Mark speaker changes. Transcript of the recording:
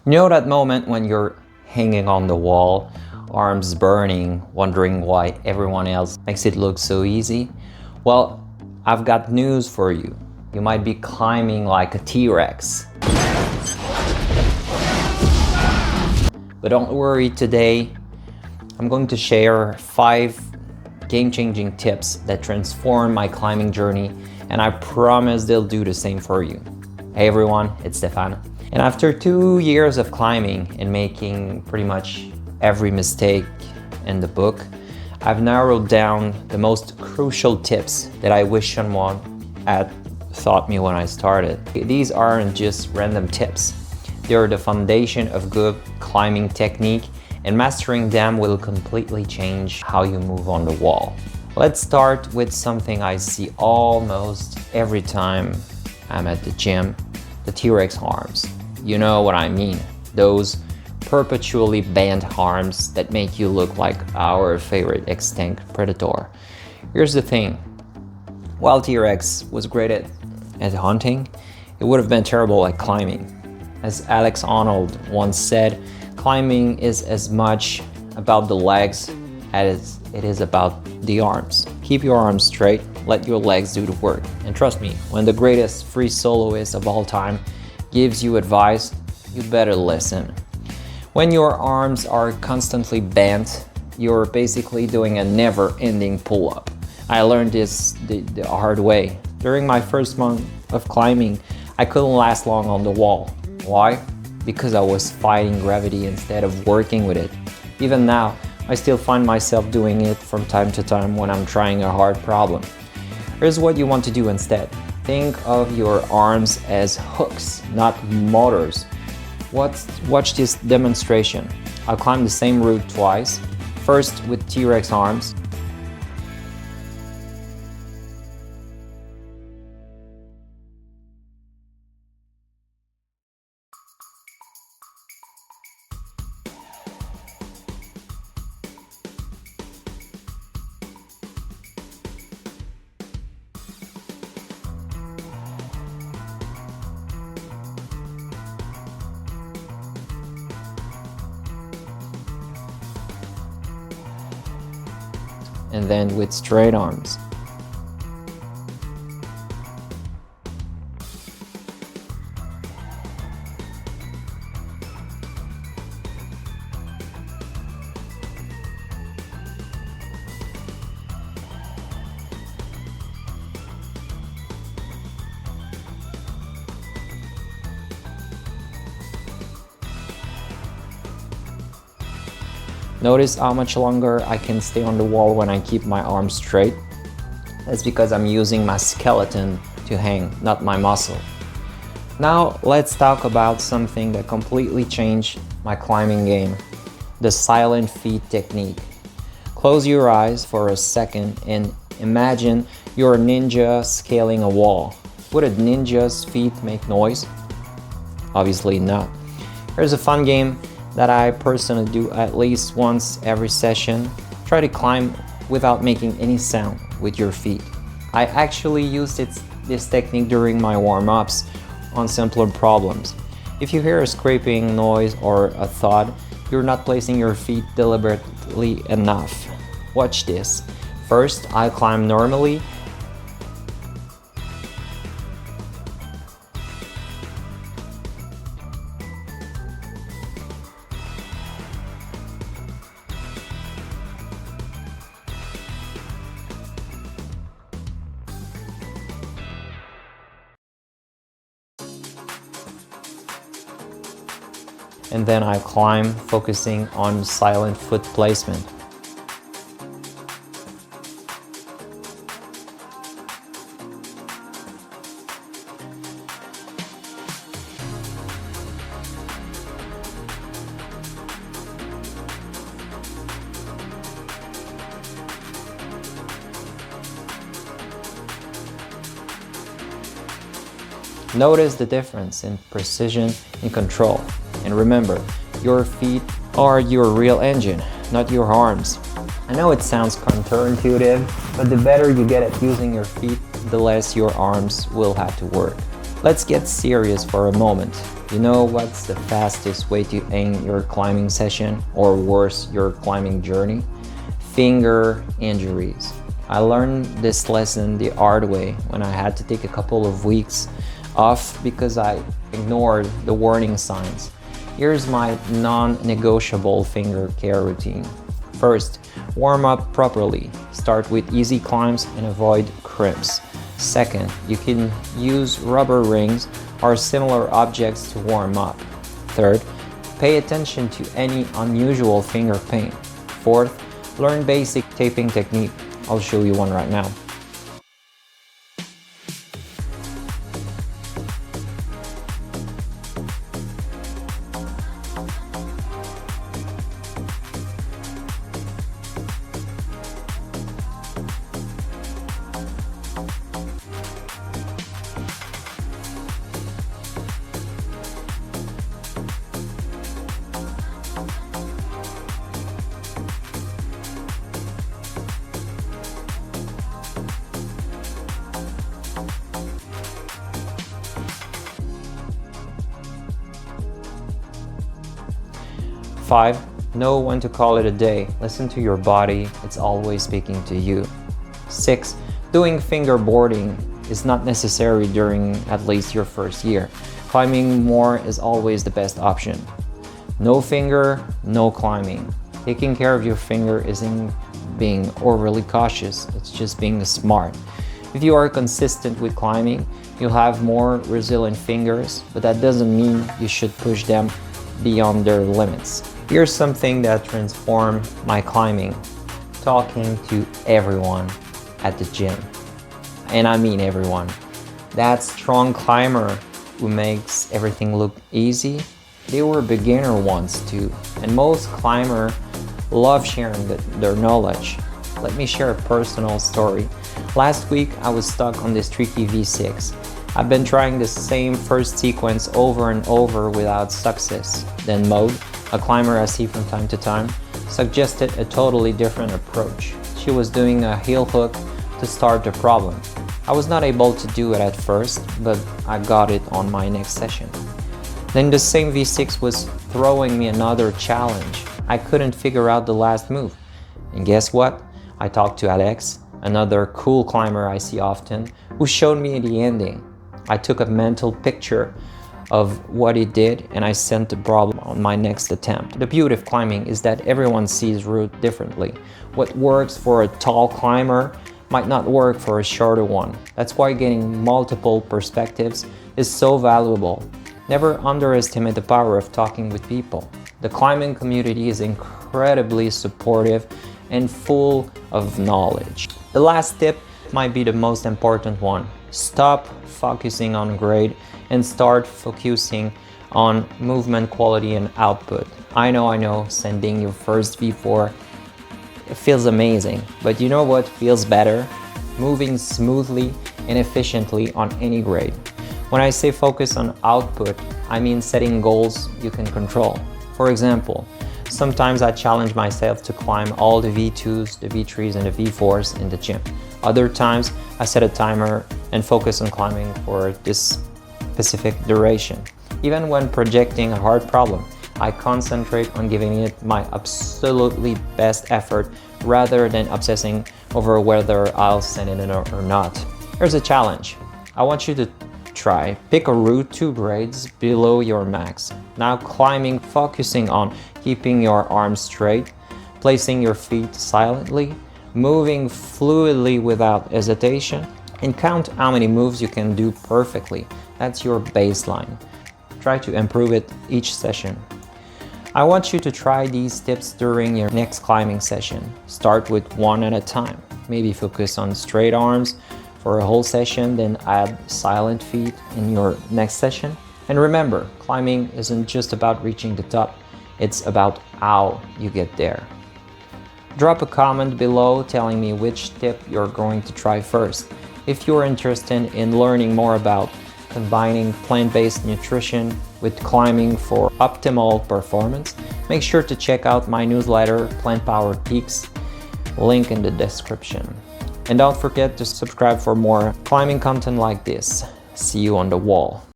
Speaker 1: You know that moment when you're hanging on the wall, arms burning, wondering why everyone else makes it look so easy? Well, I've got news for you. You might be climbing like a T-Rex. But don't worry, today I'm going to share 5 game-changing tips that transform my climbing journey, and I promise they'll do the same for you. Hey everyone, it's Stefan. And after 2 years of climbing and making pretty much every mistake in the book, I've narrowed down the most crucial tips that I wish someone had taught me when I started. These aren't just random tips. They are the foundation of good climbing technique, and mastering them will completely change how you move on the wall. Let's start with something I see almost every time I'm at the gym, the T-Rex arms. You know what I mean, those perpetually bent arms that make you look like our favorite extinct predator. Here's the thing, while T-Rex was great at hunting, it would have been terrible at climbing. As Alex Honnold once said, climbing is as much about the legs as it is about the arms. Keep your arms straight, let your legs do the work. And trust me, when the greatest free soloist of all time gives you advice, you better listen. When your arms are constantly bent, you're basically doing a never-ending pull-up. I learned this the hard way. During my first month of climbing, I couldn't last long on the wall. Why? Because I was fighting gravity instead of working with it. Even now, I still find myself doing it from time to time when I'm trying a hard problem. Here's what you want to do instead. Think of your arms as hooks, not motors. Watch this demonstration. I'll climb the same route twice. First with T-Rex arms. And then with straight arms. Notice how much longer I can stay on the wall when I keep my arms straight. That's because I'm using my skeleton to hang, not my muscle. Now let's talk about something that completely changed my climbing game, the silent feet technique. Close your eyes for a second and imagine you're a ninja scaling a wall. Would a ninja's feet make noise? Obviously not. Here's a fun game that I personally do at least once every session. Try to climb without making any sound with your feet. I actually used this technique during my warm-ups on simpler problems. If you hear a scraping noise or a thud, you're not placing your feet deliberately enough. Watch this. First, I climb normally. And then I climb, focusing on silent foot placement. Notice the difference in precision and control. And remember, your feet are your real engine, not your arms. I know it sounds counterintuitive, but the better you get at using your feet, the less your arms will have to work. Let's get serious for a moment. You know what's the fastest way to end your climbing session, or worse, your climbing journey? Finger injuries. I learned this lesson the hard way when I had to take a couple of weeks off because I ignored the warning signs. Here's my non-negotiable finger care routine. First, warm up properly. Start with easy climbs and avoid crimps. Second, you can use rubber rings or similar objects to warm up. Third, pay attention to any unusual finger pain. Fourth, learn basic taping technique. I'll show you one right now. Five, know when to call it a day. Listen to your body, it's always speaking to you. 6, doing fingerboarding is not necessary during at least your first year. Climbing more is always the best option. No finger, no climbing. Taking care of your finger isn't being overly cautious, it's just being smart. If you are consistent with climbing, you'll have more resilient fingers, but that doesn't mean you should push them beyond their limits. Here's something that transformed my climbing: talking to everyone at the gym. And I mean everyone. That strong climber who makes everything look easy, they were beginner ones too. And most climbers love sharing their knowledge. Let me share a personal story. Last week, I was stuck on this tricky V6. I've been trying the same first sequence over and over without success. Then Maude, a climber I see from time to time, suggested a totally different approach. She was doing a heel hook to start the problem. I was not able to do it at first, but I got it on my next session. Then the same V6 was throwing me another challenge. I couldn't figure out the last move. And guess what? I talked to Alex, another cool climber I see often, who showed me the ending. I took a mental picture of what he did and I sent the problem on my next attempt. The beauty of climbing is that everyone sees route differently. What works for a tall climber might not work for a shorter one. That's why getting multiple perspectives is so valuable. Never underestimate the power of talking with people. The climbing community is incredibly supportive and full of knowledge. The last tip might be the most important one. Stop focusing on grade and start focusing on movement quality and output. I know, sending your first V4, it feels amazing, but you know what feels better? Moving smoothly and efficiently on any grade. When I say focus on output, I mean setting goals you can control. For example, sometimes I challenge myself to climb all the V2s, the V3s, and the V4s in the gym. Other times, I set a timer and focus on climbing for this specific duration. Even when projecting a hard problem, I concentrate on giving it my absolutely best effort rather than obsessing over whether I'll send it in or not. Here's a challenge. I want you to try. Pick a route 2 grades below your max. Now climbing, focusing on keeping your arms straight, placing your feet silently, moving fluidly without hesitation, and count how many moves you can do perfectly. That's your baseline. Try to improve it each session. I want you to try these tips during your next climbing session. Start with one at a time. Maybe focus on straight arms for a whole session, then add silent feet in your next session. And remember, climbing isn't just about reaching the top, it's about how you get there. Drop a comment below telling me which tip you're going to try first. If you're interested in learning more about combining plant-based nutrition with climbing for optimal performance, make sure to check out my newsletter, Plant Powered Peaks, link in the description. And don't forget to subscribe for more climbing content like this. See you on the wall.